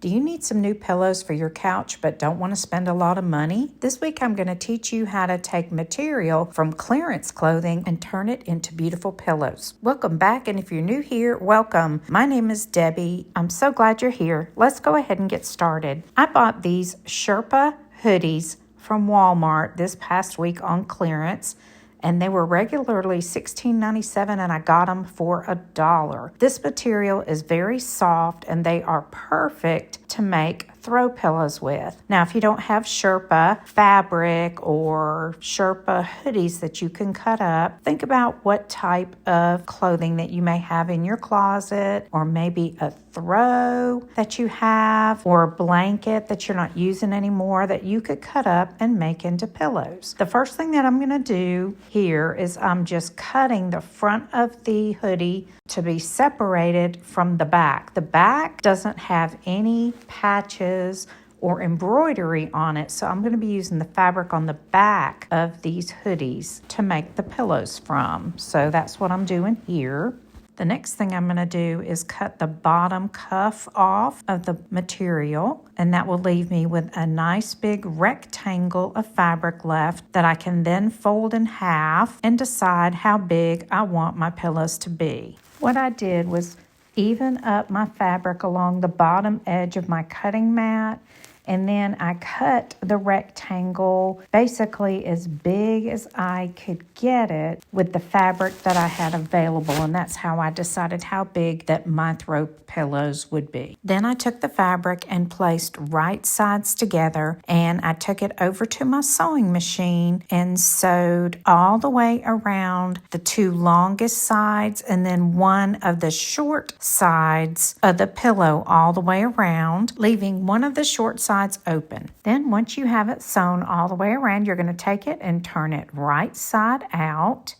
Do you need some new pillows for your couch but don't want to spend a lot of money? This week I'm going to teach you how to take material from clearance clothing and turn it into beautiful pillows. Welcome back, and if you're new here, welcome. My name is Debbie. I'm so glad you're here. Let's go ahead and get started. I bought these Sherpa hoodies from Walmart this past week on clearance, and they were regularly $16.97, and I got them for $1. This material is very soft and they are perfect to make throw pillows with. Now, if you don't have Sherpa fabric or Sherpa hoodies that you can cut up, think about what type of clothing that you may have in your closet, or maybe a throw that you have, or a blanket that you're not using anymore that you could cut up and make into pillows. The first thing that I'm going to do here is I'm just cutting the front of the hoodie to be separated from the back. The back doesn't have any patches or embroidery on it, so I'm going to be using the fabric on the back of these hoodies to make the pillows from. So that's what I'm doing here. The next thing I'm going to do is cut the bottom cuff off of the material, and that will leave me with a nice big rectangle of fabric left that I can then fold in half and decide how big I want my pillows to be. What I did was even up my fabric along the bottom edge of my cutting mat, and then I cut the rectangle basically as big as I could get it with the fabric that I had available, and that's how I decided how big that my throw pillows would be. Then I took the fabric and placed right sides together, and I took it over to my sewing machine and sewed all the way around the two longest sides and then one of the short sides of the pillow all the way around, leaving one of the short sides open. Then once you have it sewn all the way around, you're going to take it and turn it right side out,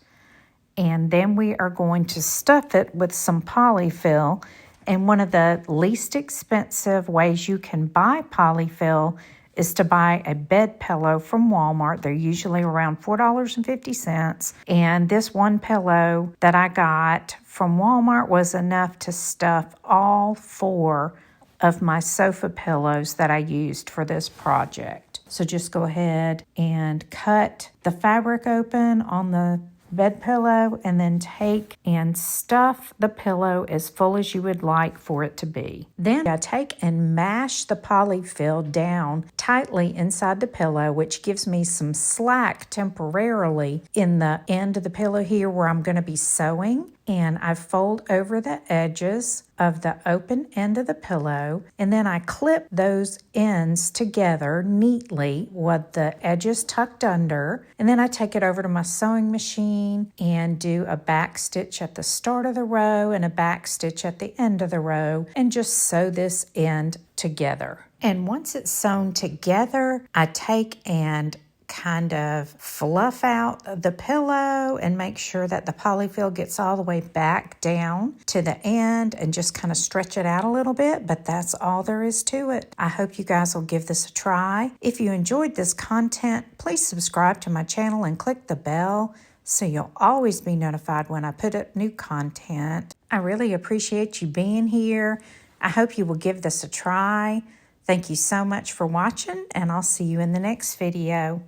and then we are going to stuff it with some polyfill. And one of the least expensive ways you can buy polyfill is to buy a bed pillow from Walmart. They're usually around $4.50, and this one pillow that I got from Walmart was enough to stuff all four of my sofa pillows that I used for this project. So just go ahead and cut the fabric open on the bed pillow, and then take and stuff the pillow as full as you would like for it to be. Then I take and mash the polyfill down tightly inside the pillow, which gives me some slack temporarily in the end of the pillow here where I'm going to be sewing. And I fold over the edges of the open end of the pillow, and then I clip those ends together neatly with the edges tucked under, and then I take it over to my sewing machine and do a back stitch at the start of the row and a back stitch at the end of the row, and just sew this end together. And once it's sewn together, I take and kind of fluff out the pillow and make sure that the polyfill gets all the way back down to the end, and just kind of stretch it out a little bit, but that's all there is to it. I hope you guys will give this a try. If you enjoyed this content, please subscribe to my channel and click the bell so you'll always be notified when I put up new content. I really appreciate you being here. I hope you will give this a try. Thank you so much for watching, and I'll see you in the next video.